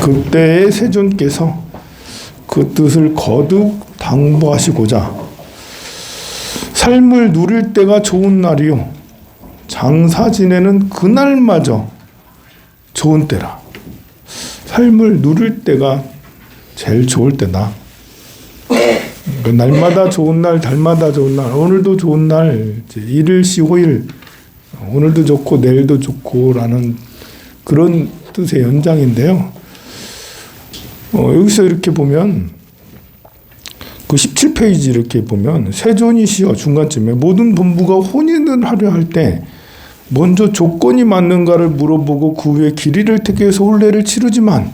그때의 세존께서 그 뜻을 거듭 당부하시고자 삶을 누릴 때가 좋은 날이요 장사 지내는 그날마저 좋은 때라. 삶을 누릴 때가 제일 좋을 때다. 날마다 좋은 날, 달마다 좋은 날, 오늘도 좋은 날, 일일시호일, 오늘도 좋고 내일도 좋고라는 그런 뜻의 연장인데요. 여기서 이렇게 보면 그 17페이지 이렇게 보면 세존이시여 중간쯤에 모든 본부가 혼인을 하려 할 때 먼저 조건이 맞는가를 물어보고 그 후에 길이를 택해서 혼례를 치르지만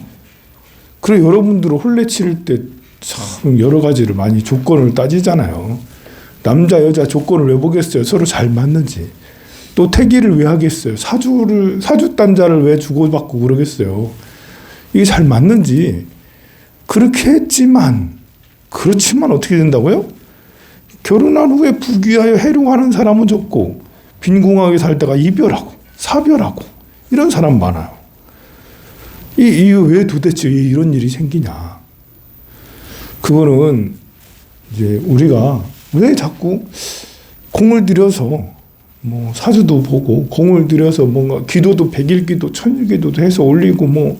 그래 여러분들은 혼례 치를 때 참 여러 가지를 많이 조건을 따지잖아요. 남자 여자 조건을 왜 보겠어요? 서로 잘 맞는지. 또 태기를 왜 하겠어요? 사주단자를 왜 주고받고 그러겠어요? 이게 잘 맞는지. 그렇게 했지만 그렇지만 어떻게 된다고요? 결혼한 후에 부귀하여 해룡하는 사람은 적고 빈궁하게 살다가 이별하고 사별하고 이런 사람 많아요. 이 이유 왜 도대체 이런 일이 생기냐? 그거는 이제 우리가 왜 자꾸 공을 들여서 뭐 사주도 보고 공을 들여서 뭔가 기도도 100일 기도 1000일 기도도 해서 올리고 뭐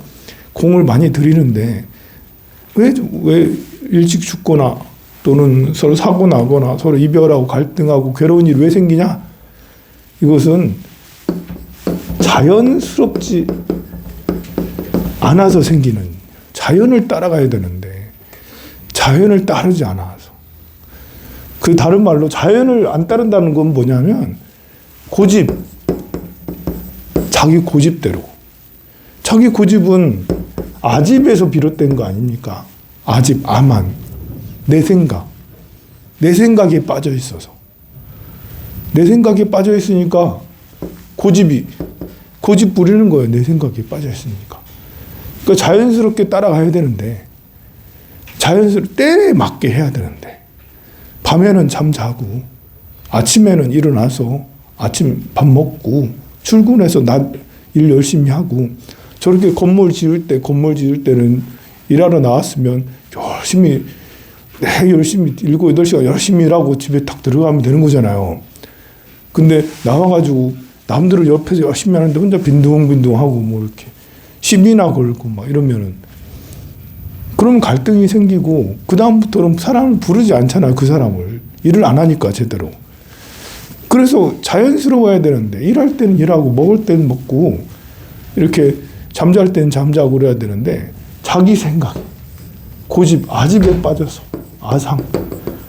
공을 많이 들이는데 왜 일찍 죽거나 또는 서로 사고 나거나 서로 이별하고 갈등하고 괴로운 일이 왜 생기냐? 이것은 자연스럽지 않아서 생기는, 자연을 따라가야 되는데 자연을 따르지 않아서. 그 다른 말로 자연을 안 따른다는 건 뭐냐면 고집, 자기 고집대로. 자기 고집은 아집에서 비롯된 거 아닙니까? 아집, 아만, 내 생각에 빠져 있어서. 내 생각에 빠져 있으니까 고집 부리는 거예요. 내 생각에 빠져 있으니까. 그러니까 자연스럽게 따라가야 되는데, 자연스럽게 때에 맞게 해야 되는데, 밤에는 잠자고, 아침에는 일어나서 아침 밥 먹고, 출근해서 낮 일 열심히 하고, 저렇게 건물 지을 때는 일하러 나왔으면 열심히 7, 8시간 열심히 일하고 집에 딱 들어가면 되는 거잖아요. 근데 나와가지고 남들은 옆에서 열심히 하는데 혼자 빈둥빈둥하고 뭐 이렇게 시비나 걸고 막 이러면은 그러면 갈등이 생기고 그다음부터는 사람을 부르지 않잖아요. 그 사람을. 일을 안 하니까 제대로. 그래서 자연스러워야 되는데 일할 때는 일하고 먹을 때는 먹고 이렇게 잠잘 때는 잠자고 그래야 되는데 자기 생각, 고집, 아집에 빠져서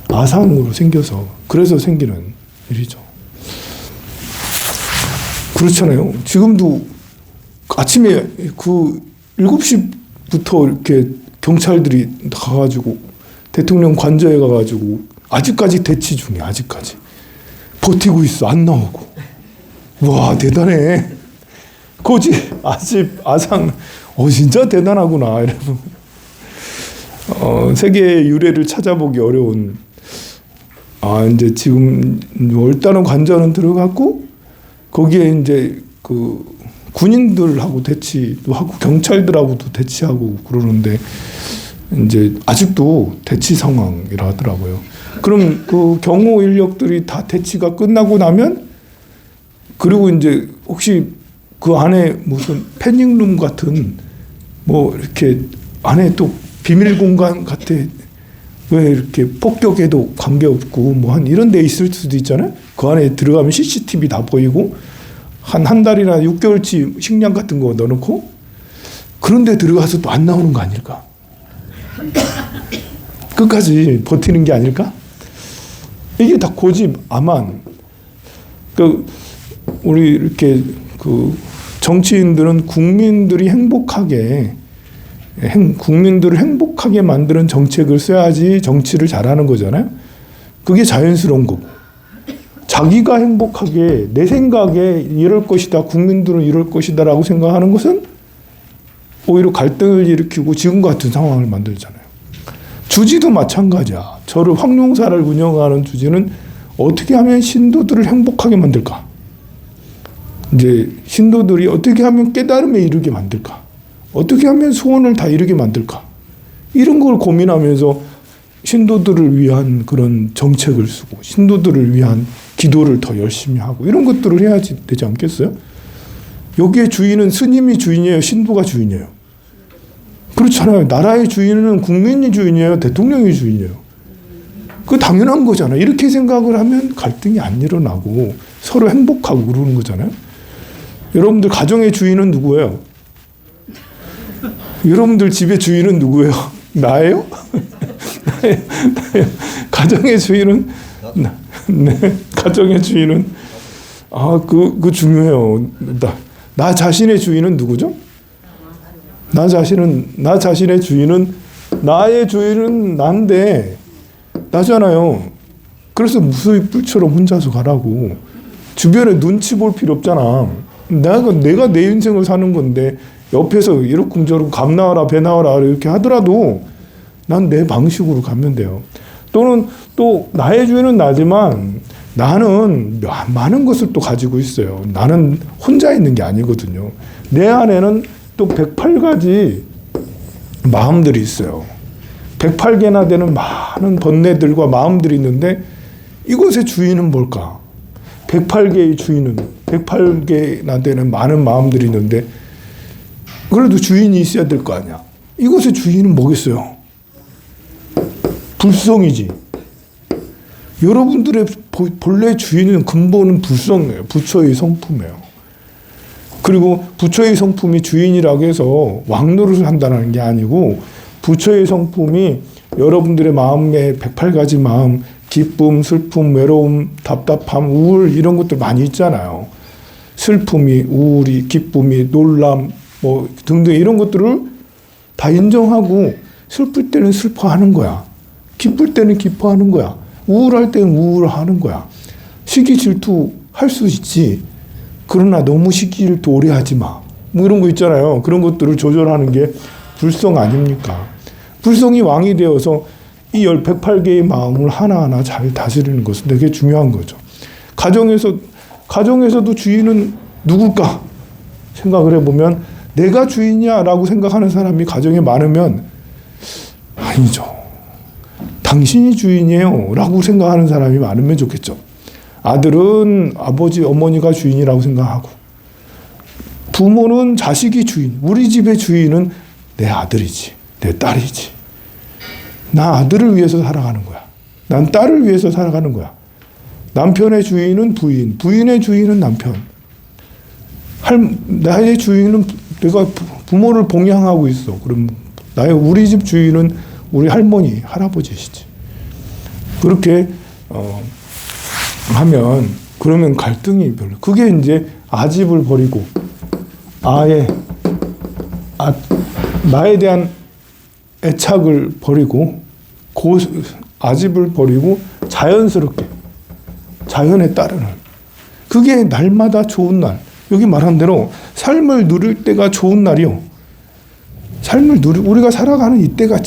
아상으로 생겨서 그래서 생기는 일이죠. 그렇잖아요. 지금도 아침에 그 7시부터 이렇게 경찰들이 가가지고 대통령 관저에 가가지고 아직까지 대치 중이야. 아직까지 버티고 있어. 안 나오고. 와 대단해. 고집, 아집, 아상. 진짜 대단하구나. 여러분. 세계의 유래를 찾아보기 어려운. 이제 지금 일단은 관저는 들어갔고 거기에 이제 그 군인들하고 대치도 하고 경찰들하고도 대치하고 그러는데 이제 아직도 대치 상황이라 하더라고요. 그럼 그 경호 인력들이 다 대치가 끝나고 나면 그리고 이제 혹시 그 안에 무슨 패닝룸 같은 뭐 이렇게 안에 또 비밀 공간 같아 왜 이렇게 폭격에도 관계없고 뭐 한 이런 데 있을 수도 있잖아요. 그 안에 들어가면 CCTV 다 보이고 한 달이나 6개월치 식량 같은 거 넣어놓고 그런 데 들어가서 또 안 나오는 거 아닐까? 끝까지 버티는 게 아닐까? 이게 다 고집, 아만. 우리 이렇게 그 정치인들은 국민들을 행복하게 만드는 정책을 써야지 정치를 잘하는 거잖아요. 그게 자연스러운 거고. 자기가 행복하게 내 생각에 이럴 것이다, 국민들은 이럴 것이다 라고 생각하는 것은 오히려 갈등을 일으키고 지금 같은 상황을 만들잖아요. 주지도 마찬가지야. 저를 황룡사를 운영하는 주지는 어떻게 하면 신도들을 행복하게 만들까? 이제 신도들이 어떻게 하면 깨달음에 이르게 만들까? 어떻게 하면 소원을 다 이루게 만들까? 이런 걸 고민하면서 신도들을 위한 그런 정책을 쓰고 신도들을 위한 기도를 더 열심히 하고 이런 것들을 해야 되지 않겠어요? 여기에 주인은 스님이 주인이에요? 신도가 주인이에요? 그렇잖아요. 나라의 주인은 국민이 주인이에요? 대통령이 주인이에요? 그 당연한 거잖아요. 이렇게 생각을 하면 갈등이 안 일어나고 서로 행복하고 그러는 거잖아요. 여러분들 가정의 주인은 누구예요? 여러분들 집의 주인은 누구예요? 나예요? 가정의 주인은 네, 가정의 주인은 그 중요해요. 나 자신의 주인은 누구죠? 나 자신의 주인은 나의 주인은 난데 나잖아요. 그래서 무수히 뿔처럼 혼자서 가라고. 주변에 눈치 볼 필요 없잖아. 내가 내 인생을 사는 건데 옆에서 이러쿵저러쿵 감 나와라 배 나와라 이렇게 하더라도 난 내 방식으로 가면 돼요. 또는 또 나의 주인은 나지만 나는 많은 것을 또 가지고 있어요. 나는 혼자 있는 게 아니거든요. 내 안에는 또 108가지 마음들이 있어요. 108개나 되는 많은 번뇌들과 마음들이 있는데 이곳의 주인은 뭘까? 108개의 주인은 108개나 되는 많은 마음들이 있는데 그래도 주인이 있어야 될 거 아니야. 이곳의 주인은 뭐겠어요? 불성이지. 여러분들의 본래 주인은 근본은 불성이에요. 부처의 성품이에요. 그리고 부처의 성품이 주인이라고 해서 왕노릇을 한다는 게 아니고 부처의 성품이 여러분들의 마음에 108가지 마음, 기쁨, 슬픔, 외로움, 답답함, 우울 이런 것들 많이 있잖아요. 슬픔이, 우울이, 기쁨이, 놀람 뭐 등등 이런 것들을 다 인정하고 슬플 때는 슬퍼하는 거야. 기쁠 때는 기뻐하는 거야. 우울할 때는 우울하는 거야. 시기 질투 할 수 있지. 그러나 너무 시기 질투 오래 하지 마. 뭐 이런 거 있잖아요. 그런 것들을 조절하는 게 불성 아닙니까? 불성이 왕이 되어서 이 108개의 마음을 하나하나 잘 다스리는 것은 되게 중요한 거죠. 가정에서도 주인은 누굴까? 생각을 해보면 내가 주인이야 라고 생각하는 사람이 가정에 많으면 아니죠. 당신이 주인이에요 라고 생각하는 사람이 많으면 좋겠죠. 아들은 아버지, 어머니가 주인이라고 생각하고 부모는 자식이 주인. 우리 집의 주인은 내 아들이지. 내 딸이지. 나 아들을 위해서 살아가는 거야. 난 딸을 위해서 살아가는 거야. 남편의 주인은 부인. 부인의 주인은 남편. 나의 주인은 내가 부모를 봉양하고 있어. 그럼 우리 집 주인은 우리 할머니, 할아버지시지. 그렇게 하면 그러면 갈등이 별로. 그게 이제 아집을 버리고 나에 대한 애착을 버리고 아집을 버리고 자연스럽게 자연에 따르는 그게 날마다 좋은 날. 여기 말한 대로 삶을 누릴 때가 좋은 날이요. 우리가 살아가는 이때가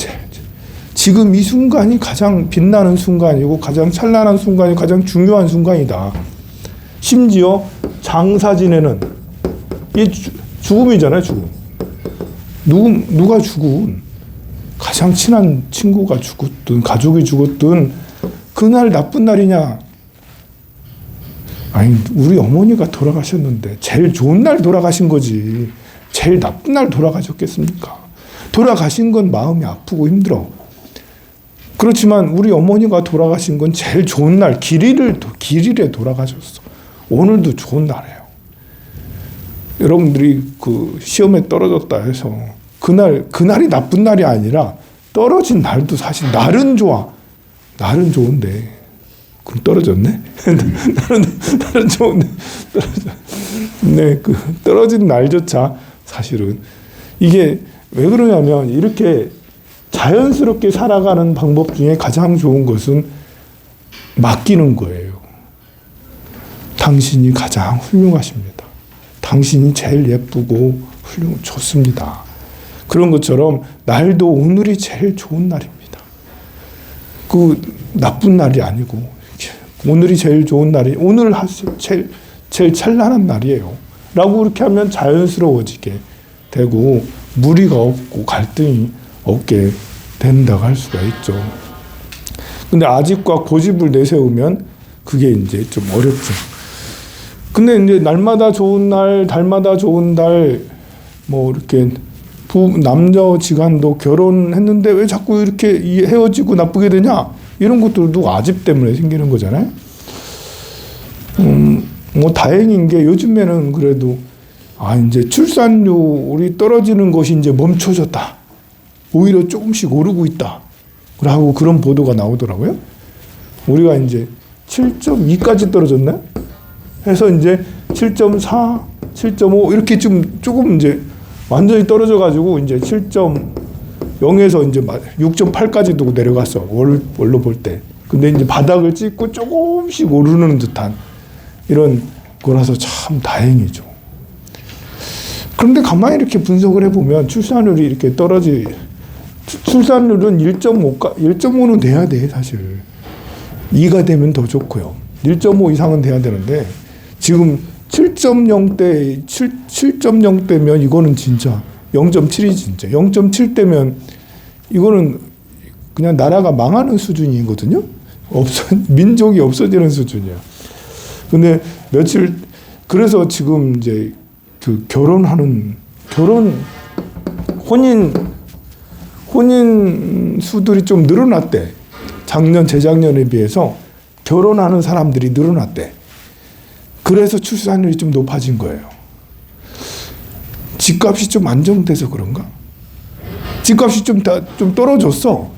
지금 이 순간이 가장 빛나는 순간이고 가장 찬란한 순간이 가장 중요한 순간이다. 심지어 장사 지내는 이 죽음이잖아요. 죽음. 누가 죽은 가장 친한 친구가 죽었든 가족이 죽었든 그날 나쁜 날이냐? 아니 우리 어머니가 돌아가셨는데 제일 좋은 날 돌아가신 거지. 제일 나쁜 날 돌아가셨겠습니까? 돌아가신 건 마음이 아프고 힘들어. 그렇지만 우리 어머니가 돌아가신 건 제일 좋은 날, 길일에 돌아가셨어. 오늘도 좋은 날이에요. 여러분들이 그 시험에 떨어졌다 해서 그날이 나쁜 날이 아니라 떨어진 날도 사실 날은 좋아. 날은 좋은데 그럼 떨어졌네? 날은 좋은데 네, 그 떨어진 날조차 사실은 이게 왜 그러냐면 이렇게 자연스럽게 살아가는 방법 중에 가장 좋은 것은 맡기는 거예요. 당신이 가장 훌륭하십니다. 당신이 제일 예쁘고 좋습니다. 그런 것처럼 날도 오늘이 제일 좋은 날입니다. 그 나쁜 날이 아니고 오늘이 제일 좋은 날이 오늘 제일 찬란한 날이에요. 라고 그렇게 하면 자연스러워지게 되고 무리가 없고 갈등이 없게 된다고 할 수가 있죠. 근데 아직과 고집을 내세우면 그게 이제 좀 어렵죠. 근데 이제 날마다 좋은 날, 달마다 좋은 달, 뭐 이렇게 남녀지간도 결혼했는데 왜 자꾸 이렇게 헤어지고 나쁘게 되냐? 이런 것들도 아집 때문에 생기는 거잖아요. 뭐 다행인 게 요즘에는 그래도 이제 출산율이 떨어지는 것이 이제 멈춰졌다. 오히려 조금씩 오르고 있다. 라고 그런 보도가 나오더라고요. 우리가 이제 7.2까지 떨어졌나? 해서 이제 7.4, 7.5 이렇게 조금 이제 완전히 떨어져가지고 이제 7.0에서 이제 6.8까지도 내려갔어. 월로 볼 때. 근데 이제 바닥을 찍고 조금씩 오르는 듯한 이런 거라서 참 다행이죠. 그런데 가만히 이렇게 분석을 해보면 출산율이 이렇게 출산율은 1.5는 돼야 돼, 사실. 2가 되면 더 좋고요. 1.5 이상은 돼야 되는데, 지금 7.0대면 이거는 진짜 0.7이 진짜. 0.7대면 이거는 그냥 나라가 망하는 수준이거든요? 민족이 없어지는 수준이야. 근데 그래서 지금 이제 혼인 수들이 좀 늘어났대. 재작년에 비해서 결혼하는 사람들이 늘어났대. 그래서 출산율이 좀 높아진 거예요. 집값이 좀 안정돼서 그런가? 집값이 좀 떨어졌어.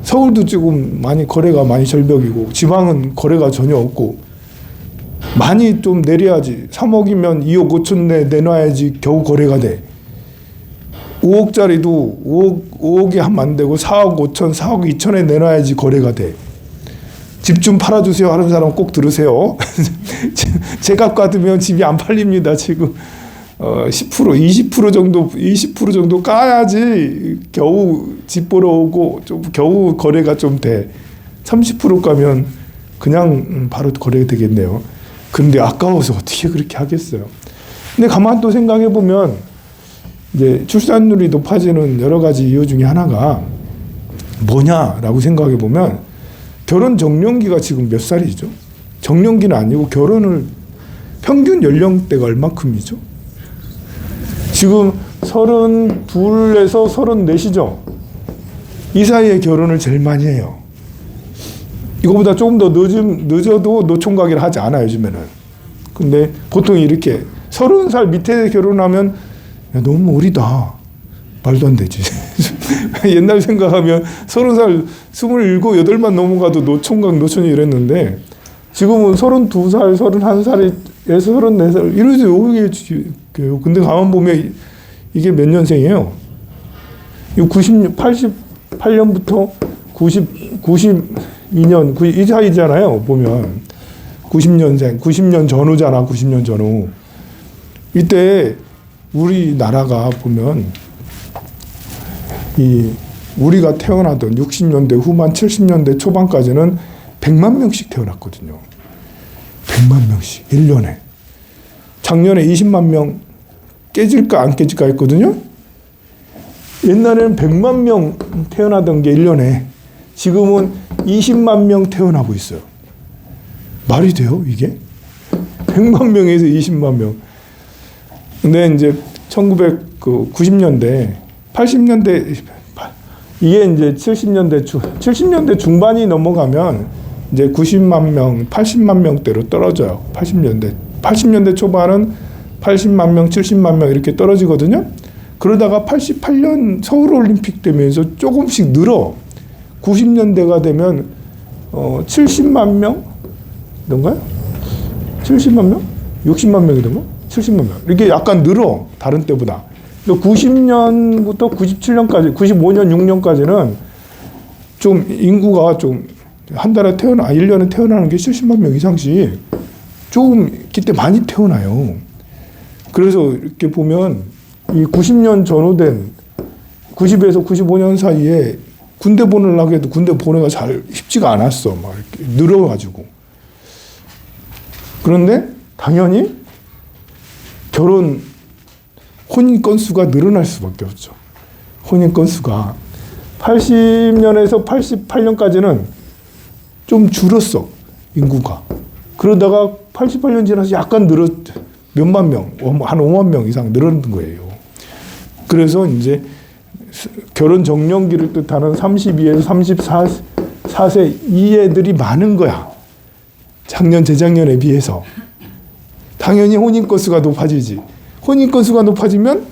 서울도 지금 거래가 많이 절벽이고, 지방은 거래가 전혀 없고, 많이 좀 내려야지. 3억이면 2억 5천 내놔야지 겨우 거래가 돼. 5억짜리도 5억이 하면 안 되고 4억 5천, 4억 2천에 내놔야지 거래가 돼. 집 좀 팔아주세요 하는 사람 꼭 들으세요. 제값 같으면 집이 안 팔립니다. 지금 10%, 20% 정도 까야지 겨우 집 보러 오고 겨우 거래가 좀 돼. 30% 까면 그냥 바로 거래가 되겠네요. 근데 아까워서 어떻게 그렇게 하겠어요. 근데 가만 또 생각해 보면 이제 출산율이 높아지는 여러 가지 이유 중에 하나가 뭐냐라고 생각해 보면 결혼 정년기가 지금 몇 살이죠? 정년기는 아니고 평균 연령대가 얼마큼이죠? 지금 32에서 34이죠? 이 사이에 결혼을 제일 많이 해요. 이거보다 조금 더 늦어도 노총각이라 하지 않아요, 요즘에는. 근데 보통 이렇게 30살 밑에 결혼하면 너무 어리다. 말도 안 되지. 옛날 생각하면 30살, 27, 8만 넘어가도 노총각, 노처녀 이랬는데 지금은 32살, 31살에서 34살 이러지. 근데 가만 보면 이게 몇 년생이에요? 88년부터 92년, 이 사이잖아요, 보면. 90년생, 90년 전후잖아, 90년 전후. 이때 우리나라가 보면 우리가 태어나던 60년대 후반, 70년대 초반까지는 100만 명씩 태어났거든요. 100만 명씩, 1년에. 작년에 20만 명 깨질까 안 깨질까 했거든요. 옛날에는 100만 명 태어나던 게 1년에 지금은 20만 명 태어나고 있어요. 말이 돼요, 이게? 100만 명에서 20만 명. 근데 이제 1990년대, 80년대, 이게 이제 70년대 중반이 넘어가면 이제 90만 명, 80만 명대로 떨어져요. 80년대 초반은 80만 명, 70만 명 이렇게 떨어지거든요. 그러다가 88년 서울올림픽 되면서 조금씩 늘어. 90년대가 되면 70만 명? 이런가요? 70만 명? 60만 명이던가? 70만 명. 이렇게 약간 늘어. 다른 때보다. 90년부터 97년까지, 95년, 6년까지는 좀 인구가 좀 한 달에 1년에 태어나는 게 70만 명 이상씩 조금 그때 많이 태어나요. 그래서 이렇게 보면 이 90년 전후된 90에서 95년 사이에 군대 보내려고 해도 군대 보내가 잘 쉽지가 않았어. 막 이렇게 늘어가지고. 그런데 당연히 혼인 건수가 늘어날 수밖에 없죠. 혼인 건수가 80년에서 88년까지는 좀 줄었어, 인구가. 그러다가 88년 지나서 약간 몇만 명, 한 5만 명 이상 늘어난 거예요. 그래서 이제 결혼 정년기를 뜻하는 32에서 34세 이 애들이 많은 거야. 작년, 재작년에 비해서. 당연히 혼인 건수가 높아지지. 혼인 건수가 높아지면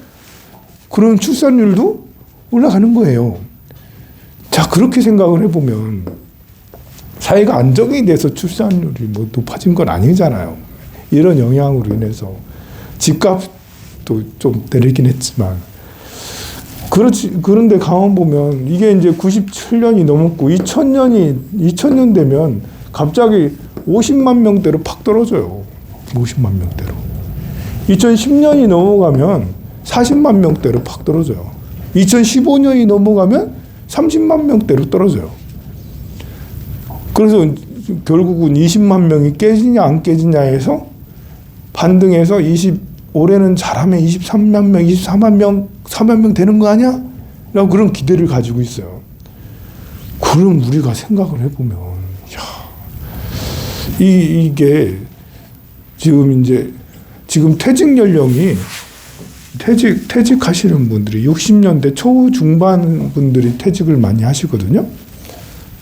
그럼 출산율도 올라가는 거예요. 자, 그렇게 생각을 해보면 사회가 안정이 돼서 출산율이 뭐 높아진 건 아니잖아요. 이런 영향으로 인해서 집값도 좀 내리긴 했지만 그런데 가만 보면 이게 이제 97년이 넘었고 2000년 되면 갑자기 50만 명대로 팍 떨어져요. 50만 명대로. 2010년이 넘어가면 40만 명대로 팍 떨어져요. 2015년이 넘어가면 30만 명대로 떨어져요. 그래서 결국은 20만 명이 깨지냐 안 깨지냐에서 반등해서 올해는 잘하면 23만 명, 24만 명, 4만 명 되는 거 아니야? 라고 그런 기대를 가지고 있어요. 그럼 우리가 생각을 해보면, 이게 지금 퇴직 연령이 퇴직하시는 분들이 60년대 초중반 분들이 퇴직을 많이 하시거든요.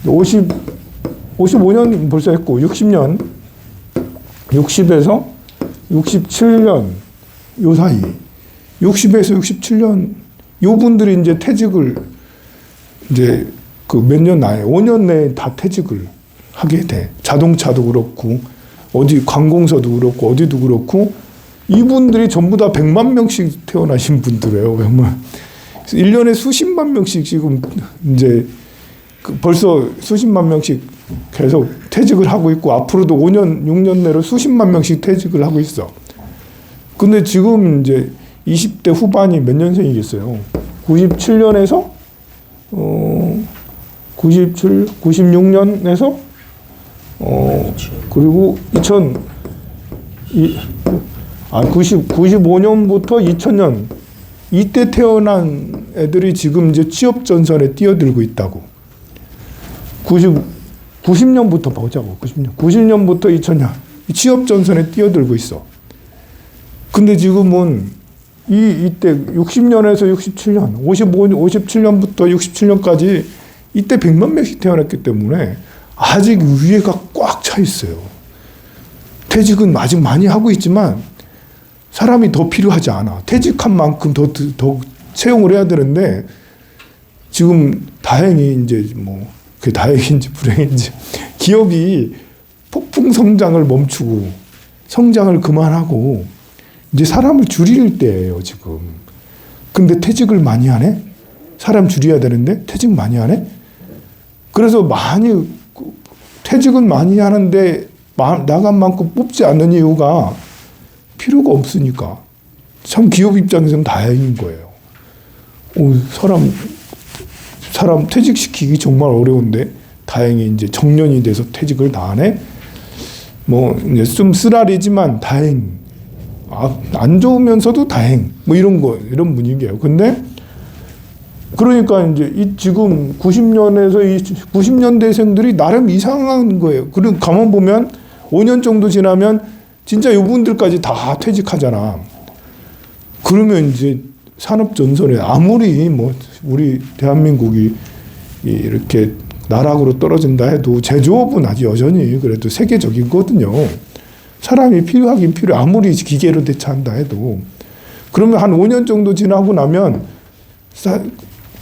55년 벌써 했고 60년, 60에서 67년 요 사이, 60에서 67년 요 분들이 이제 퇴직을 이제 그 몇 년 나에 5년 내에 다 퇴직을 하게 돼. 자동차도 그렇고 어디 관공서도 그렇고 어디도 그렇고 이분들이 전부 다 100만 명씩 태어나신 분들이에요. 100만. 1년에 수십만 명씩 지금 이제 벌써 수십만 명씩 계속 퇴직을 하고 있고 앞으로도 5년, 6년 내로 수십만 명씩 퇴직을 하고 있어. 근데 지금 이제 20대 후반이 몇 년생이겠어요? 97년에서 96년에서 그리고 95년부터 2000년 이때 태어난 애들이 지금 이제 취업 전선에 뛰어들고 있다고. 90년부터 보자고. 90년부터 2000년 취업 전선에 뛰어들고 있어. 근데 지금은 이때 60년에서 67년, 57년부터 67년까지 이때 100만 명씩 태어났기 때문에 아직 위에가 꽉 차 있어요. 퇴직은 아직 많이 하고 있지만 사람이 더 필요하지 않아. 퇴직한 만큼 더 채용을 해야 되는데 지금 다행히 이제 뭐 그게 다행인지 불행인지 기업이 폭풍 성장을 멈추고 성장을 그만하고 이제 사람을 줄일 때예요, 지금. 근데 퇴직을 많이 하네? 사람 줄여야 되는데 퇴직 많이 하네? 그래서 퇴직은 많이 하는데 나간 만큼 뽑지 않는 이유가 필요가 없으니까. 참 기업 입장에서는 다행인 거예요. 사람 퇴직시키기 정말 어려운데 다행히 이제 정년이 돼서 퇴직을 다 하네? 뭐 이제 좀 쓰라리지만 다행. 안 좋으면서도 다행. 뭐 이런 분위기예요. 근데 그러니까 이제 지금 90년대생들이 나름 이상한 거예요. 그리고 가만 보면 5년 정도 지나면 진짜 이분들까지 다 퇴직하잖아. 그러면 이제 산업 전선에 아무리 뭐 우리 대한민국이 이렇게 나락으로 떨어진다 해도 제조업은 아직 여전히 그래도 세계적이거든요. 사람이 필요하긴 필요해. 아무리 기계로 대체한다 해도. 그러면 한 5년 정도 지나고 나면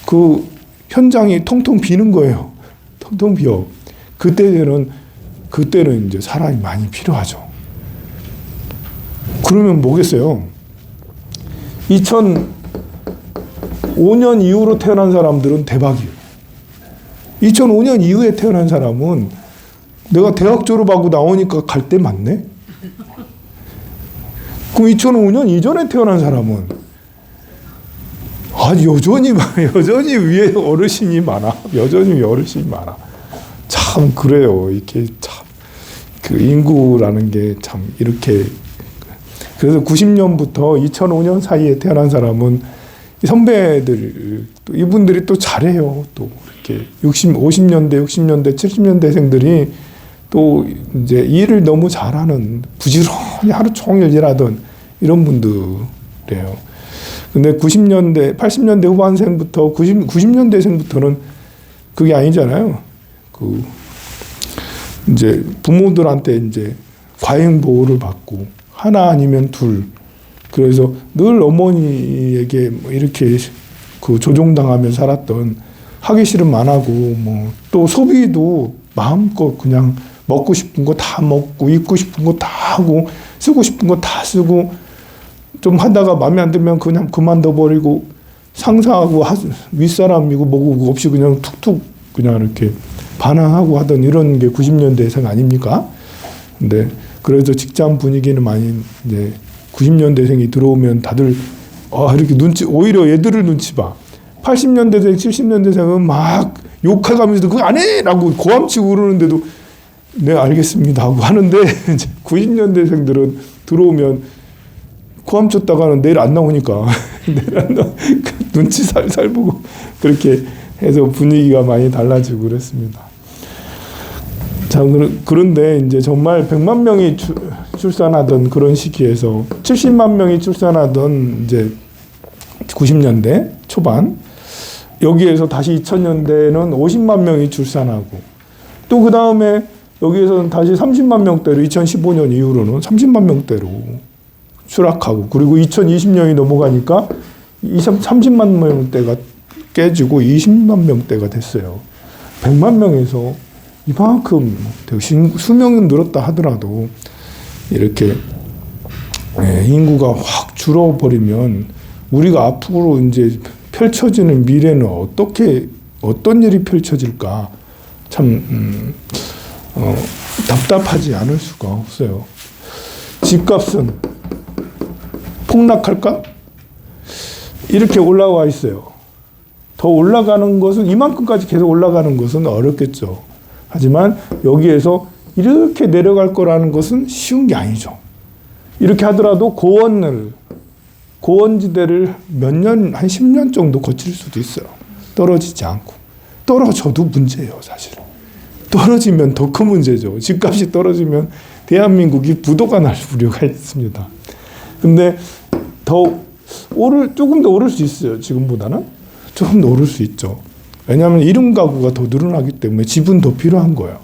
그 현장이 텅텅 비는 거예요. 텅텅 비어. 그때는 이제 사람이 많이 필요하죠. 그러면 뭐겠어요? 2005년 이후로 태어난 사람들은 대박이에요. 2005년 이후에 태어난 사람은 내가 대학 졸업하고 나오니까 갈 데 많네? 그럼 2005년 이전에 태어난 사람은 여전히 위에 어르신이 많아. 여전히 어르신이 많아. 참 그래요. 이게 참 그 인구라는 게 참 이렇게 그래서 90년부터 2005년 사이에 태어난 사람은 선배들, 이분들이 또 잘해요. 또 이렇게 50년대, 60년대, 70년대생들이 또 이제 일을 너무 잘하는, 부지런히 하루 종일 일하던 이런 분들이에요. 근데 90년대, 80년대 후반생부터 90년대생부터는 그게 아니잖아요. 이제 부모들한테 이제 과잉 보호를 받고 하나 아니면 둘. 그래서 늘 어머니에게 뭐 이렇게 조종당하며 살았던, 하기 싫으면 안 하고, 뭐 또 소비도 마음껏 그냥 먹고 싶은 거 다 먹고, 입고 싶은 거 다 하고, 쓰고 싶은 거 다 쓰고, 좀 하다가 마음에 안 들면 그냥 그만둬 버리고, 상사하고 윗사람이고 뭐고 없이 그냥 툭툭 그냥 이렇게 반항하고 하던 이런 게 90년대생 아닙니까? 근데 그래서 직장 분위기는 많이 이제 90년대생이 들어오면 다들 이렇게 오히려 얘들을 눈치 봐. 80년대생, 70년대생은 막 욕해가면서 그거 안 해! 라고 고함치고 그러는데도 네, 알겠습니다 하고 하는데, 이제 90년대생들은 들어오면 고함쳤다가는 내일 안 나오니까 내일 안 나오, 눈치 살살 보고 그렇게 해서 분위기가 많이 달라지고 그랬습니다. 자, 그런데 이제 정말 100만 명이 출산하던 그런 시기에서 70만 명이 출산하던 이제 90년대 초반, 여기에서 다시 2000년대는 50만 명이 출산하고, 또 그 다음에 여기에서는 다시 30만 명대로 2015년 이후로는 30만 명대로 추락하고, 그리고 2020년이 넘어가니까 30만 명대가 깨지고 20만 명대가 됐어요. 100만 명에서 이만큼 수명은 늘었다 하더라도 이렇게 인구가 확 줄어버리면 우리가 앞으로 이제 펼쳐지는 미래는 어떤 일이 펼쳐질까 참 답답하지 않을 수가 없어요. 집값은 폭락할까? 이렇게 올라와 있어요. 더 올라가는 것은, 이만큼까지 계속 올라가는 것은 어렵겠죠. 하지만 여기에서 이렇게 내려갈 거라는 것은 쉬운 게 아니죠. 이렇게 하더라도 고원지대를 몇 년, 한 10년 정도 거칠 수도 있어요. 떨어지지 않고. 떨어져도 문제예요, 사실은. 떨어지면 더 큰 문제죠. 집값이 떨어지면 대한민국이 부도가 날 우려가 있습니다. 근데 조금 더 오를 수 있어요. 지금보다는. 조금 더 오를 수 있죠. 왜냐하면 이름 가구가 더 늘어나기 때문에 집은 더 필요한 거예요.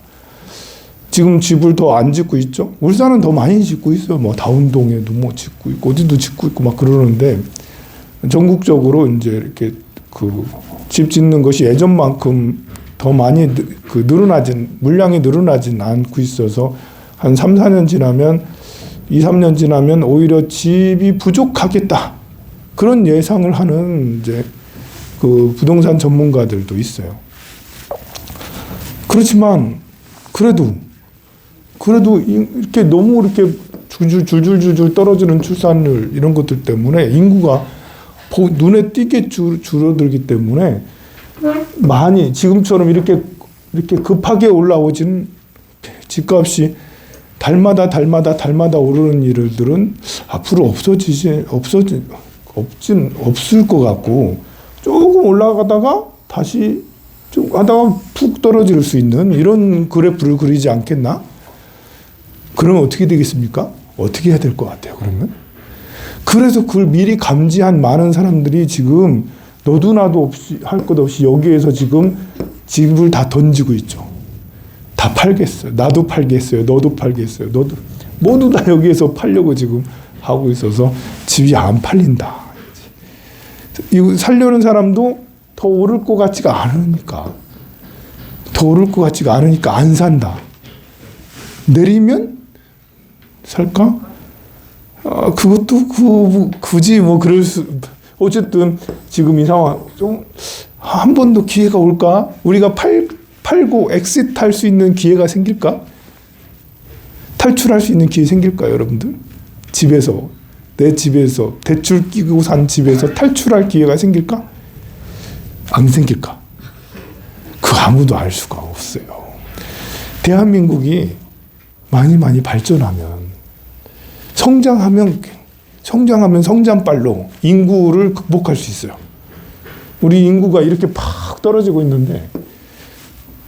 지금 집을 더 안 짓고 있죠. 울산은 더 많이 짓고 있어요. 뭐 다운동에도 뭐 짓고 있고 어디도 짓고 있고 막 그러는데, 전국적으로 이제 이렇게 집 짓는 것이 예전만큼 더 많이 물량이 늘어나진 않고 있어서 한 3, 4년 지나면 2, 3년 지나면 오히려 집이 부족하겠다. 그런 예상을 하는 이제 부동산 전문가들도 있어요. 그렇지만 그래도 이렇게 너무 이렇게 줄줄줄줄 떨어지는 출산율 이런 것들 때문에 인구가 눈에 띄게 줄어들기 때문에 많이 지금처럼 이렇게 급하게 올라오진, 집값이 달마다 오르는 일들은 앞으로 없을 것 같고, 조금 올라가다가 다시 좀 하다가 푹 떨어질 수 있는 이런 그래프를 그리지 않겠나? 그러면 어떻게 되겠습니까? 어떻게 해야 될 것 같아요, 그러면? 그래서 그걸 미리 감지한 많은 사람들이 지금 너도 나도 없이 할 것 없이 여기에서 지금 집을 다 던지고 있죠. 다 팔겠어요. 나도 팔겠어요. 너도 팔겠어요. 모두 다 여기에서 팔려고 지금 하고 있어서 집이 안 팔린다. 이거 살려는 사람도 더 오를 것 같지가 않으니까. 안 산다. 내리면 살까? 그것도 굳이 뭐 그럴 수, 어쨌든 지금 이 상황 좀 한 번 더 기회가 올까? 우리가 팔고 엑시트 할 수 있는 기회가 생길까? 탈출할 수 있는 기회 생길까요, 여러분들? 내 집에서 대출 끼고 산 집에서 탈출할 기회가 생길까? 안 생길까? 아무도 알 수가 없어요. 대한민국이 많이 발전하면, 성장하면 성장하면 성장빨로 인구를 극복할 수 있어요. 우리 인구가 이렇게 팍 떨어지고 있는데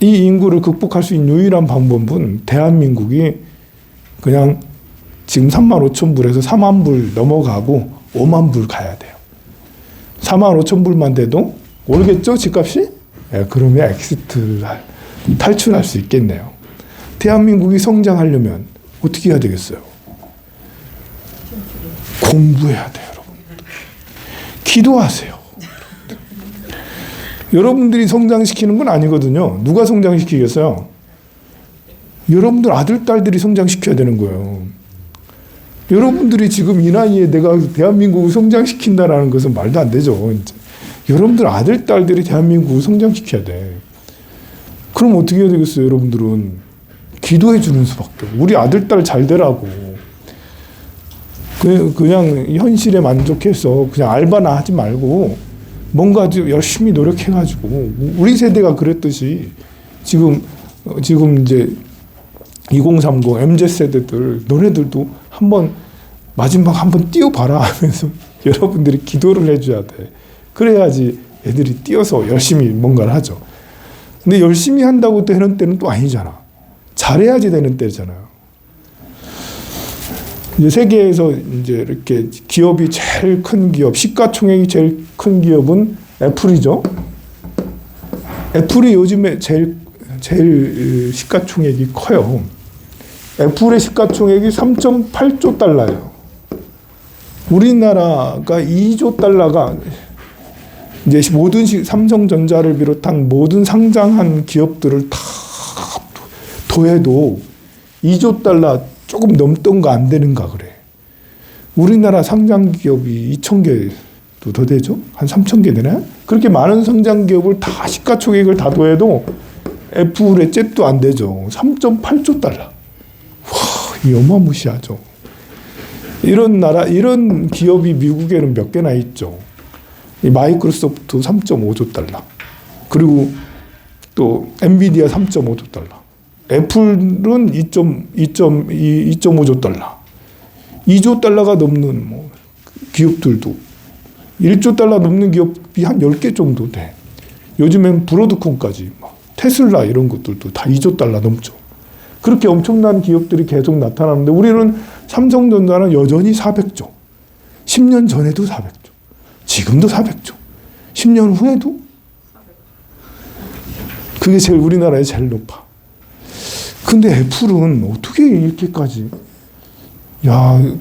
이 인구를 극복할 수 있는 유일한 방법은 대한민국이 그냥 지금 35,000불에서 40,000불 넘어가고 50,000불 가야 돼요. 45,000불만 돼도 오르겠죠, 집값이? 예, 그러면 탈출할 수 있겠네요. 대한민국이 성장하려면 어떻게 해야 되겠어요? 공부해야 돼요, 여러분. 기도하세요. 여러분들이 성장시키는 건 아니거든요. 누가 성장시키겠어요? 여러분들 아들, 딸들이 성장시켜야 되는 거예요. 여러분들이 지금 이 나이에 내가 대한민국을 성장시킨다라는 것은 말도 안 되죠. 이제. 여러분들 아들, 딸들이 대한민국을 성장시켜야 돼. 그럼 어떻게 해야 되겠어요, 여러분들은? 기도해 주는 수밖에. 우리 아들, 딸 잘 되라고. 그냥 현실에 만족해서 그냥 알바나 하지 말고 뭔가 열심히 노력해가지고 우리 세대가 그랬듯이 지금 이제 2030 MZ 세대들 너네들도 마지막 한번 뛰어봐라 하면서 여러분들이 기도를 해줘야 돼. 그래야지 애들이 뛰어서 열심히 뭔가를 하죠. 근데 열심히 한다고 되는 때는 또 아니잖아. 잘해야지 되는 때잖아요. 이제 세계에서 이제 이렇게 기업이 제일 큰 기업, 시가총액이 제일 큰 기업은 애플이죠. 애플이 요즘에 제일 시가총액이 커요. 애플의 시가총액이 3.8조 달러예요. 우리나라가 2조 달러가 이제 모든 삼성전자를 비롯한 모든 상장한 기업들을 다 더해도 2조 달러 조금 넘던가 안 되는가 그래. 우리나라 상장 기업이 2,000개도 더 되죠? 한 3,000개 되나요? 그렇게 많은 상장 기업을 다 시가총액을 다 더해도 애플의 잽도 안 되죠. 3.8조 달러. 와, 이 어마무시하죠. 이런 기업이 미국에는 몇 개나 있죠. 이 마이크로소프트 3.5조 달러. 그리고 또 엔비디아 3.5조 달러. 애플은 2.5조 달러. 2조 달러가 넘는 기업들도 1조 달러 넘는 기업이 한 10개 정도 돼. 요즘엔 브로드콤까지 테슬라 이런 것들도 다 2조 달러 넘죠. 그렇게 엄청난 기업들이 계속 나타나는데 우리는 삼성전자는 여전히 400조. 10년 전에도 400조. 지금도 400조. 10년 후에도 그게 우리나라에 제일 높아. 근데 애플은 어떻게 이렇게까지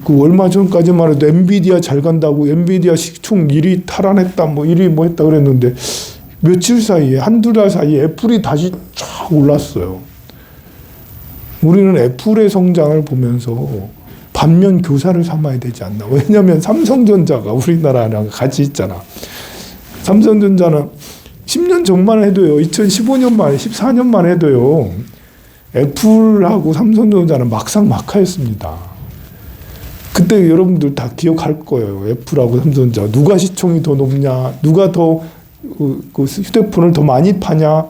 그 얼마 전까지만 해도 엔비디아 잘 간다고 엔비디아 시총 1위 탈환했다 1위 했다 그랬는데 며칠 사이에 한두 달 사이에 애플이 다시 쫙 올랐어요. 우리는 애플의 성장을 보면서 반면 교사를 삼아야 되지 않나. 왜냐하면 삼성전자가 우리나라랑 같이 있잖아. 삼성전자는 10년 전만 해도요. 2015년 만에 14년만 해도요. 애플하고 삼성전자는 막상막하였습니다. 그때 여러분들 다 기억할 거예요. 애플하고 삼성전자 누가 시총이 더 높냐, 누가 더 그 휴대폰을 더 많이 파냐,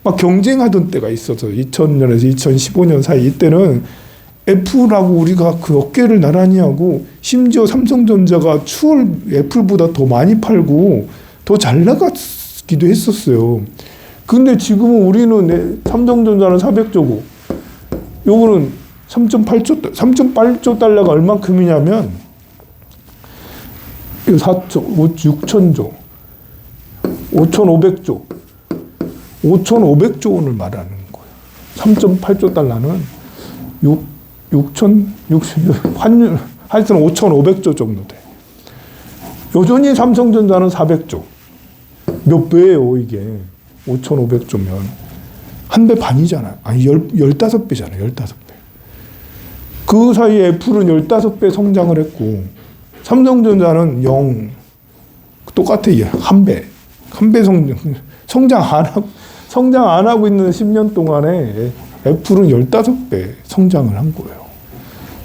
막 경쟁하던 때가 있어서 2000년에서 2015년 사이 이때는 애플하고 우리가 그 어깨를 나란히 하고 심지어 삼성전자가 애플보다 더 많이 팔고 더 잘 나가기도 했었어요. 근데 지금은 우리는 삼성전자는 400조고 요거는 3.8조 달러가 얼만큼이냐면 4조, 6천조, 5,500조, 5,500조 원을 말하는 거예요. 3.8조 달러는 환율, 하여튼 5,500조 정도 돼. 여전히 삼성전자는 400조. 몇 배예요, 이게. 5,500조면. 한 배 반이잖아요. 아니, 15배잖아요, 15배. 그 사이에 애플은 15배 성장을 했고, 삼성전자는 0. 똑같아, 한 배. 한 배 성장 안 하고 있는 10년 동안에 애플은 15배 성장을 한 거예요.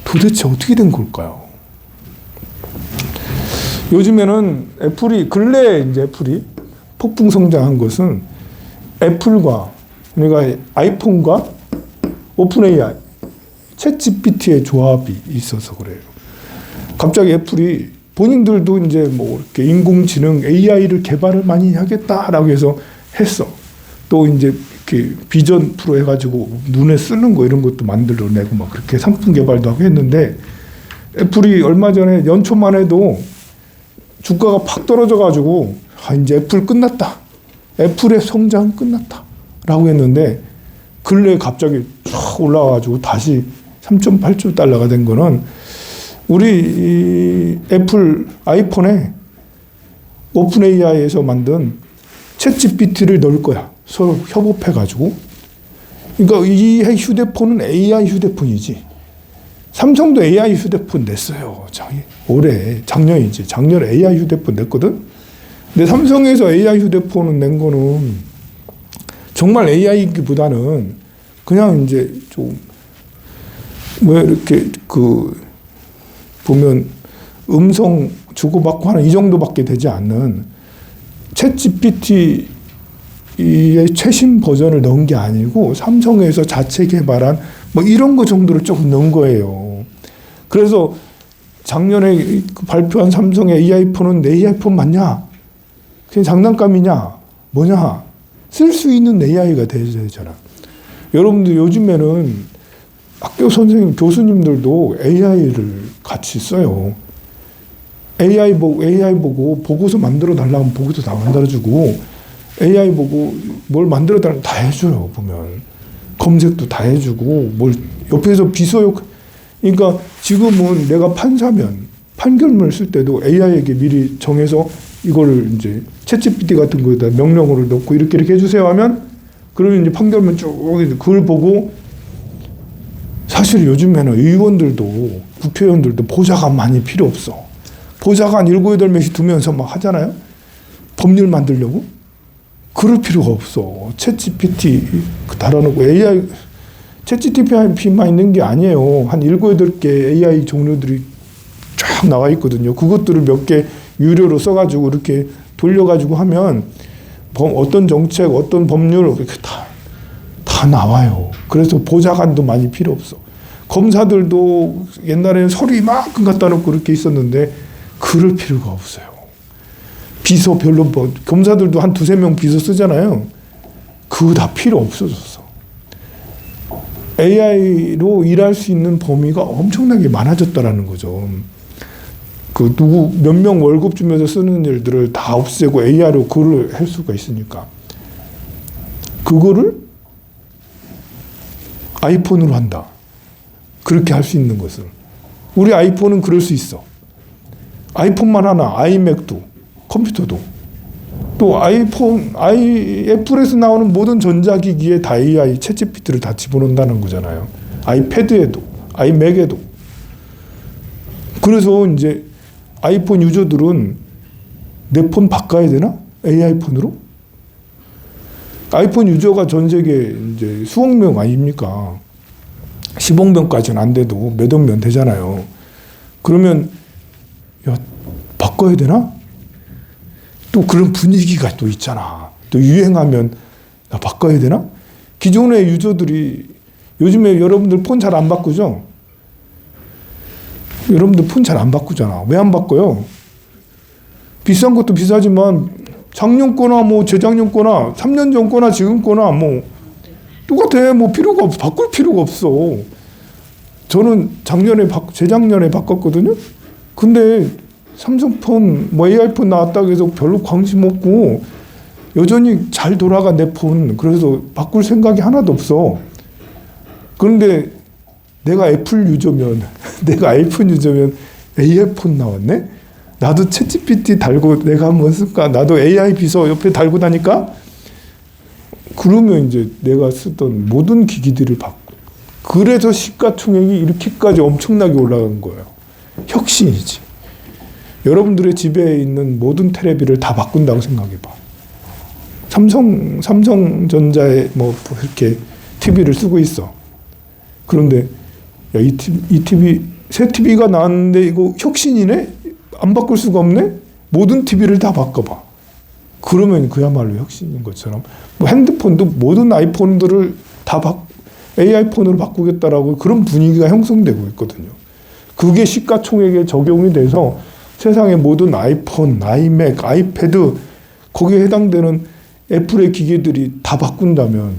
도대체 어떻게 된 걸까요? 요즘에는 근래에 이제 애플이 폭풍 성장한 것은 애플과, 그러니까 아이폰과 오픈 AI, 챗 GPT의 조합이 있어서 그래요. 갑자기 애플이 본인들도 이제 뭐 이렇게 인공지능 AI를 개발을 많이 하겠다라고 해서 했어. 또 이제 이렇게 비전 프로 해가지고 눈에 쓰는 거 이런 것도 만들어내고 막 그렇게 상품 개발도 하고 했는데 애플이 얼마 전에 연초만 해도 주가가 팍 떨어져가지고 이제 애플 끝났다. 애플의 성장 끝났다라고 했는데 근래에 갑자기 쫙 올라와가지고 다시 3.8조 달러가 된 거는 우리 이 애플 아이폰에 오픈 AI에서 만든 챗 GPT를 넣을 거야. 서로 협업해가지고. 그러니까 이 휴대폰은 AI 휴대폰이지. 삼성도 AI 휴대폰 냈어요. 올해, 작년이지. 작년에 AI 휴대폰 냈거든. 근데 삼성에서 AI 휴대폰을 낸 거는 정말 AI기보다는 그냥 이제 좀, 뭐 이렇게 보면 음성 주고받고 하는 이 정도밖에 되지 않는 챗 GPT의 최신 버전을 넣은 게 아니고 삼성에서 자체 개발한 뭐 이런 거 정도를 조금 넣은 거예요. 그래서 작년에 발표한 삼성의 AI폰은 내 AI폰 맞냐? 그냥 장난감이냐? 뭐냐? 쓸 수 있는 AI가 되잖아. 여러분들 요즘에는 학교 선생님, 교수님들도 AI를 같이 써요. AI 보고 보고서 만들어 달라면 보고서 다 만들어주고 AI 보고 뭘 만들어 달라면 다 해줘요. 보면 검색도 다 해주고 뭘 옆에서 비서역. 그러니까 지금은 내가 판사면 판결문을 쓸 때도 AI에게 미리 정해서 이거를 이제 챗GPT 같은 거에다 명령어를 넣고 이렇게 해주세요 하면 그러면 이제 판결문 쭉 그걸 보고. 사실 요즘에는 의원들도 국회의원들도 보좌관 많이 필요 없어. 보좌관 7, 8명씩 두면서 막 하잖아요. 법률 만들려고. 그럴 필요가 없어. 챗GPT 달아놓고 AI, 챗GPT만 있는 게 아니에요. 한 7, 8개 AI 종류들이 쫙 나와 있거든요. 그것들을 몇 개 유료로 써가지고 이렇게 돌려가지고 하면 어떤 정책, 어떤 법률 이렇게 다 나와요. 그래서 보좌관도 많이 필요 없어. 검사들도 옛날에는 서류 이만큼 갖다 놓고 그렇게 있었는데 그럴 필요가 없어요. 비서 별로 검사들도 한 2, 3명 비서 쓰잖아요. 그거 다 필요 없어졌어. AI로 일할 수 있는 범위가 엄청나게 많아졌다라는 거죠. 몇 명 월급 주면서 쓰는 일들을 다 없애고 AI로 그걸 할 수가 있으니까. 그거를 아이폰으로 한다. 그렇게 할 수 있는 것을. 우리 아이폰은 그럴 수 있어. 아이폰만 하나, 아이맥도, 컴퓨터도. 또 애플에서 나오는 모든 전자기기에 다 AI, 챗GPT를 다 집어넣는다는 거잖아요. 아이패드에도, 아이맥에도. 그래서 이제 아이폰 유저들은 내 폰 바꿔야 되나? AI 폰으로? 아이폰 유저가 전 세계 이제 수억 명 아닙니까? 10억 명까지는 안 돼도 몇억 명 되잖아요. 그러면 야, 바꿔야 되나? 또 그런 분위기가 또 있잖아. 또 유행하면 나 바꿔야 되나? 기존의 유저들이 요즘에 여러분들 폰 잘 안 바꾸죠? 여러분들 폰 잘 안 바꾸잖아. 왜 안 바꿔요? 비싼 것도 비싸지만 작년 거나 뭐 재작년 거나 3년 전 거나 지금 거나 뭐 똑같아. 뭐 필요가 없어. 바꿀 필요가 없어. 저는 재작년에 바꿨거든요. 근데 삼성폰, 뭐 AI폰 나왔다고 해서 별로 관심 없고 여전히 잘 돌아가 내 폰. 그래서 바꿀 생각이 하나도 없어. 그런데 내가 애플 유저면, 내가 아이폰 유저면 AI폰 나왔네? 나도 챗GPT 달고 내가 한번 쓸까? 나도 AI 비서 옆에 달고 다니까? 그러면 이제 내가 쓰던 모든 기기들을 바꿔. 그래서 시가총액이 이렇게까지 엄청나게 올라간 거예요. 혁신이지. 여러분들의 집에 있는 모든 테레비를 다 바꾼다고 생각해봐. 삼성전자에 뭐 이렇게 TV를 쓰고 있어. 그런데 야, 이 TV, 새 TV가 나왔는데 이거 혁신이네? 안 바꿀 수가 없네? 모든 TV를 다 바꿔봐. 그러면 그야말로 혁신인 것처럼 뭐 핸드폰도 모든 아이폰들을 다 AI 폰으로 바꾸겠다라고 그런 분위기가 형성되고 있거든요. 그게 시가총액에 적용이 돼서 세상의 모든 아이폰, 아이맥, 아이패드 거기에 해당되는 애플의 기계들이 다 바꾼다면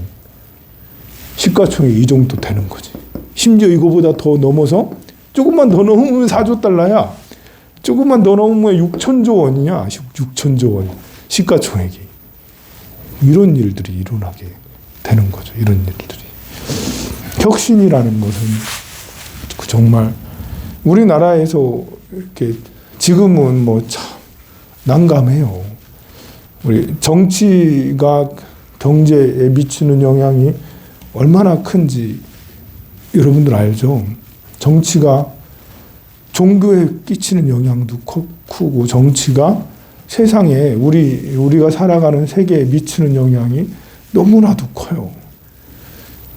시가총액이 이 정도 되는 거지. 심지어 이거보다 더 넘어서 조금만 더 넘으면 4조 달러야. 조금만 더 넘으면 6천조 원이냐. 6천조 원 시가총액이. 이런 일들이 일어나게 되는 거죠. 이런 일들이. 혁신이라는 것은 정말 우리나라에서 이렇게 지금은 뭐 참 난감해요. 우리 정치가 경제에 미치는 영향이 얼마나 큰지 여러분들 알죠? 정치가 종교에 끼치는 영향도 크고 정치가 세상에 우리가 살아가는 세계에 미치는 영향이 너무나도 커요.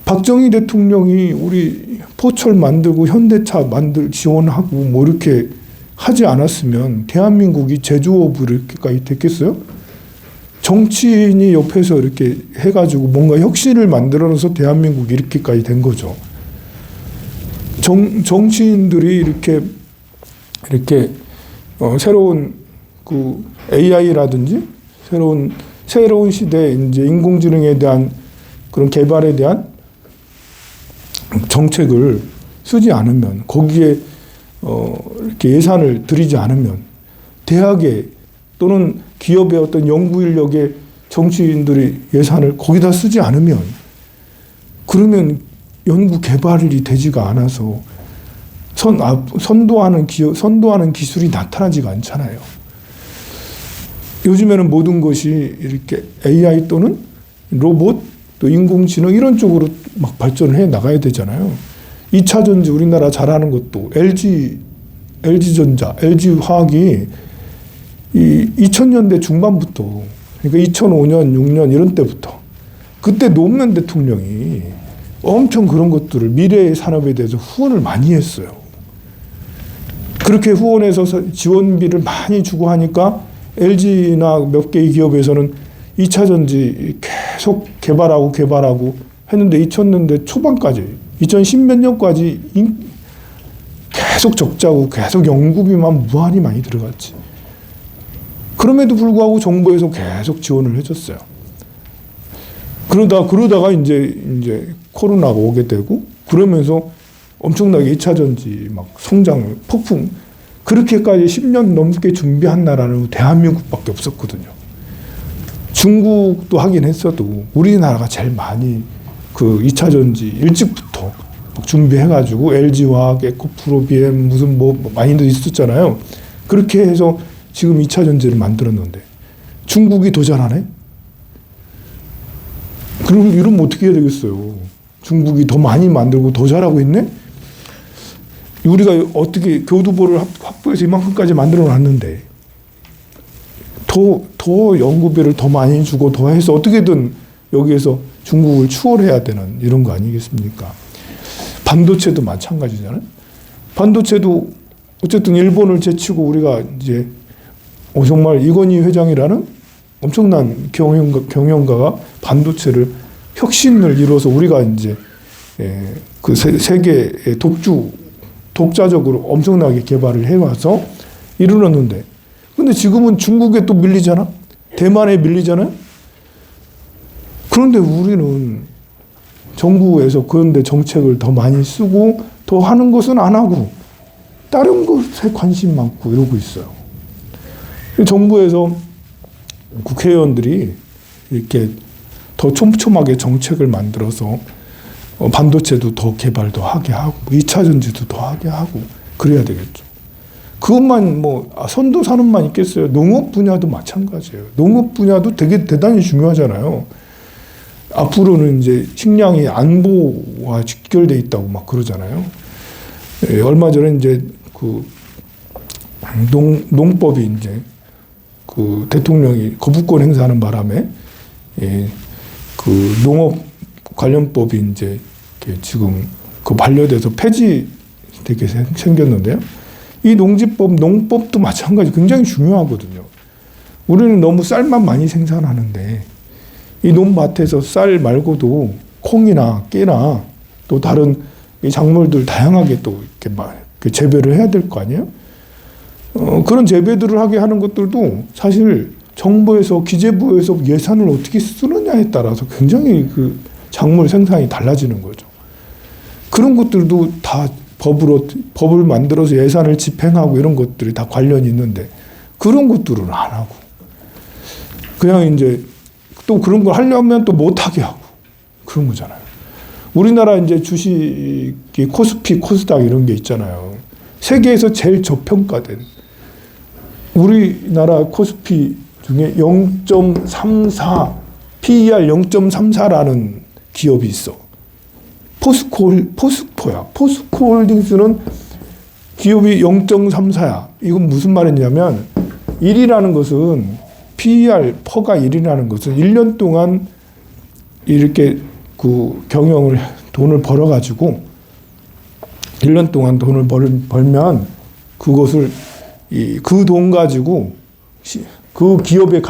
박정희 대통령이 우리 포철 만들고 현대차 지원하고 뭐 이렇게 하지 않았으면 대한민국이 제조업으로 이렇게까지 됐겠어요? 정치인이 옆에서 이렇게 해가지고 뭔가 혁신을 만들어서 대한민국이 이렇게까지 된 거죠. 정치인들이 이렇게 새로운 그 AI라든지 새로운 시대에 이제 인공지능에 대한 그런 개발에 대한 정책을 쓰지 않으면 거기에 이렇게 예산을 들이지 않으면 대학에 또는 기업의 어떤 연구 인력에 정치인들이 예산을 거기다 쓰지 않으면 그러면 연구 개발이 되지가 않아서 선도하는 기술이 나타나지가 않잖아요. 요즘에는 모든 것이 이렇게 AI 또는 로봇 또 인공지능 이런 쪽으로 막 발전을 해 나가야 되잖아요. 2차 전지 우리나라 잘하는 것도 LG전자, LG화학이 이 2000년대 중반부터 그러니까 2005년, 6년 이런 때부터 그때 노무현 대통령이 엄청 그런 것들을 미래의 산업에 대해서 후원을 많이 했어요. 그렇게 후원해서 지원비를 많이 주고 하니까 LG나 몇 개의 기업에서는 2차 전지 계속 개발하고 했는데 2000년대 초반까지 2010몇 년까지 계속 적자고 계속 연구비만 무한히 많이 들어갔지. 그럼에도 불구하고 정부에서 계속 지원을 해줬어요. 그러다가 이제 코로나가 오게 되고 그러면서 엄청나게 2차 전지 막 성장을 폭풍 그렇게까지 10년 넘게 준비한 나라는 대한민국밖에 없었거든요. 중국도 하긴 했어도 우리나라가 제일 많이 그 2차 전지 일찍부터 준비해가지고 LG화학, 에코프로비엠 무슨 뭐 많이들 있었잖아요. 그렇게 해서 지금 2차 전지를 만들었는데 중국이 더 잘하네? 그럼 이러면 어떻게 해야 되겠어요? 중국이 더 많이 만들고 더 잘하고 있네? 우리가 어떻게 교두보를 확보해서 이만큼까지 만들어 놨는데 더 연구비를 더 많이 주고 더 해서 어떻게든 여기에서 중국을 추월해야 되는 이런 거 아니겠습니까? 반도체도 마찬가지잖아요. 반도체도 어쨌든 일본을 제치고 우리가 이제 정말 이건희 회장이라는 엄청난 경영가가 반도체를 혁신을 이뤄서 우리가 이제 그 세계의 독자적으로 엄청나게 개발을 해와서 이루었는데 근데 지금은 중국에 또 밀리잖아? 대만에 밀리잖아요? 그런데 우리는 정부에서 그런데 정책을 더 많이 쓰고 더 하는 것은 안 하고 다른 것에 관심 많고 이러고 있어요. 정부에서 국회의원들이 이렇게 더 촘촘하게 정책을 만들어서 반도체도 더 개발도 하게 하고 2차 전지도 더 하게 하고 그래야 되겠죠. 그것만 선도 산업만 있겠어요. 농업 분야도 마찬가지예요. 농업 분야도 되게 대단히 중요하잖아요. 앞으로는 이제 식량이 안보와 직결돼 있다고 막 그러잖아요. 얼마 전에 이제 그 농법이 이제 그 대통령이 거부권 행사하는 바람에 그 농업 관련법이 이제 지금 그 반려돼서 폐지되게 생겼는데요. 이 농법도 마찬가지 굉장히 중요하거든요. 우리는 너무 쌀만 많이 생산하는데 이 논밭에서 쌀 말고도 콩이나 깨나 또 다른 작물들 다양하게 또 이렇게 그 재배를 해야 될 거 아니에요? 그런 재배들을 하게 하는 것들도 사실 정부에서 기재부에서 예산을 어떻게 쓰느냐에 따라서 굉장히 그 작물 생산이 달라지는 거죠. 그런 것들도 다 법을 만들어서 예산을 집행하고 이런 것들이 다 관련이 있는데 그런 것들은 안 하고 그냥 이제 또 그런 걸 하려면 또 못하게 하고 그런 거잖아요. 우리나라 이제 주식이 코스피, 코스닥 이런 게 있잖아요. 세계에서 제일 저평가된 우리나라 코스피 중에 0.34 PER 0.34라는 기업이 있어. 포스코야. 포스코홀딩스는 기업이 0.34야. 이건 무슨 말이냐면 1이라는 것은 PER 퍼가 1이라는 것은 1년 동안 이렇게 그 돈을 벌어가지고 1년 동안 돈을 벌면 그것을 그 돈 가지고 그 기업의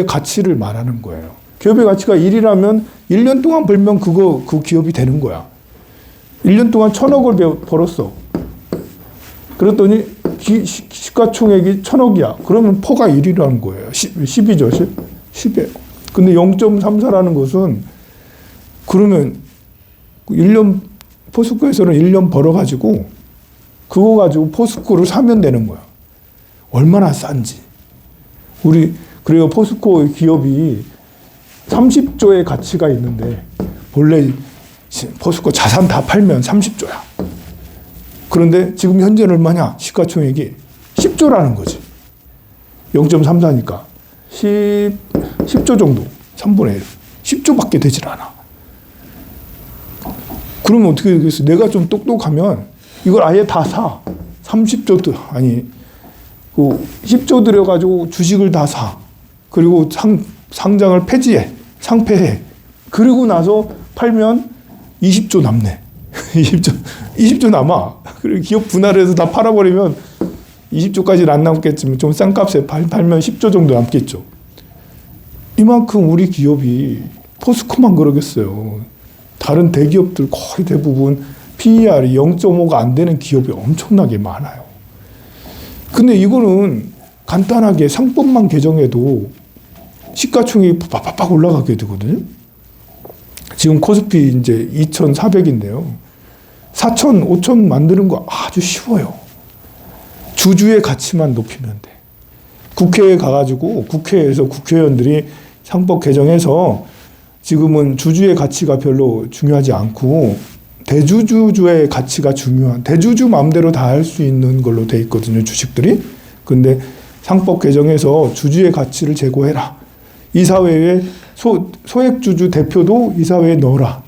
가치를 말하는 거예요. 기업의 가치가 1이라면 1년 동안 벌면 그 기업이 되는 거야. 1년 동안 1,000억을 벌었어. 그랬더니 시가총액이 1,000억이야. 그러면 퍼가 1이라는 거예요. 10이죠. 10이에요. 근데 0.34라는 것은 그러면 1년 포스코에서는 1년 벌어가지고 그거 가지고 포스코를 사면 되는 거야. 얼마나 싼지. 그래요. 포스코 기업이 30조의 가치가 있는데 본래 포스코 자산 다 팔면 30조야. 그런데 지금 현재는 얼마냐? 시가총액이 10조라는 거지. 0.34니까 10조 정도. 3분의 1. 10조밖에 되질 않아. 그러면 어떻게 되겠어? 내가 좀 똑똑하면 이걸 아예 다 사. 30조, 아니, 10조 들여가지고 주식을 다 사. 그리고 상장을 폐지해. 상폐해. 그리고 나서 팔면 20조 남네. 20조 남아. 그리고 기업 분할해서 다 팔아버리면 20조까지는 안 남겠지만 좀 싼 값에 팔면 10조 정도 남겠죠. 이만큼 우리 기업이 포스코만 그러겠어요. 다른 대기업들 거의 대부분 PER이 0.5가 안 되는 기업이 엄청나게 많아요. 근데 이거는 간단하게 상법만 개정해도 시가총액이 팍팍 올라가게 되거든요. 지금 코스피 이제 2,400인데요. 4,000, 5,000 만드는 거 아주 쉬워요. 주주의 가치만 높이면 돼. 국회에 가가지고 국회에서 국회의원들이 상법 개정해서 지금은 주주의 가치가 별로 중요하지 않고 대주주의 가치가 중요한, 대주주 마음대로 다 할 수 있는 걸로 돼 있거든요, 주식들이. 근데 상법 개정해서 주주의 가치를 제고해라. 이사회에 소액주주 대표도 이사회에 넣어라.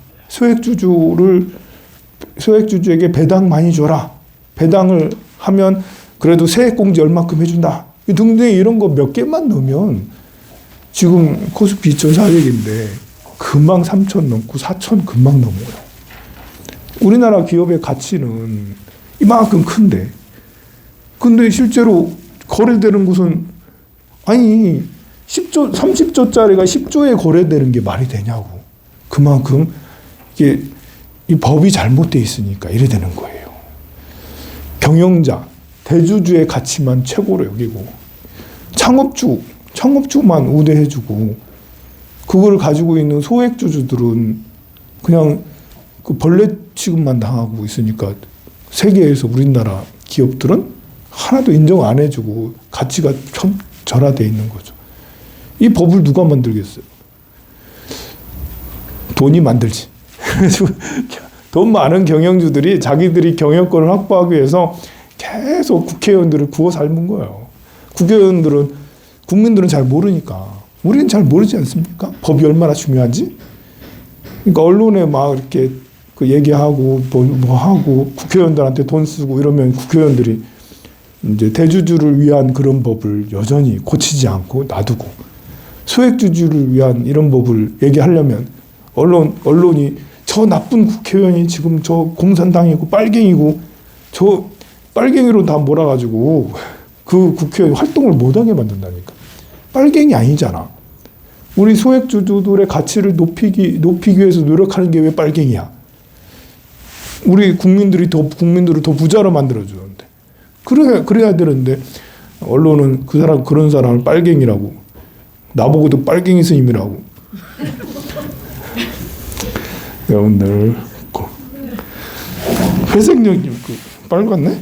소액주주에게 배당 많이 줘라. 배당을 하면 그래도 세액공제 얼마큼 해준다. 등등 이런 거 몇 개만 넣으면 지금 코스피 2,400인데 금방 3,000 넘고 4,000 금방 넘어요. 우리나라 기업의 가치는 이만큼 큰데 근데 실제로 거래되는 곳은 아니 10조, 30조짜리가 10조에 거래되는 게 말이 되냐고. 그만큼 이게 이 법이 잘못되어 있으니까 이래 되는 거예요. 경영자, 대주주의 가치만 최고로 여기고 창업주만 우대해주고 그걸 가지고 있는 소액주주들은 그냥 그 벌레 취급만 당하고 있으니까 세계에서 우리나라 기업들은 하나도 인정 안 해주고 가치가 절하되어 있는 거죠. 이 법을 누가 만들겠어요? 돈이 만들지. 돈 많은 경영주들이 자기들이 경영권을 확보하기 위해서 계속 국회의원들을 구워 삶은 거예요. 국민들은 잘 모르니까. 우리는 잘 모르지 않습니까? 법이 얼마나 중요한지? 그러니까 언론에 막 이렇게 그 얘기하고 뭐 하고 국회의원들한테 돈 쓰고 이러면 국회의원들이 이제 대주주를 위한 그런 법을 여전히 고치지 않고 놔두고 소액주주를 위한 이런 법을 얘기하려면 언론이 저 나쁜 국회의원이 지금 저 공산당이고 빨갱이고 저 빨갱이로 다 몰아가지고 그 국회의원 활동을 못하게 만든다니까. 빨갱이 아니잖아. 우리 소액주주들의 가치를 높이기 위해서 노력하는 게 왜 빨갱이야? 우리 국민들을 더 부자로 만들어주는데 그래야 되는데 언론은 그런 사람을 빨갱이라고 나보고도 빨갱이 스님이라고 여러분들 회색연기 빨갛네?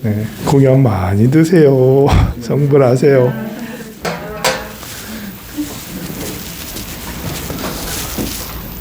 네, 공약 많이 드세요. 성불하세요.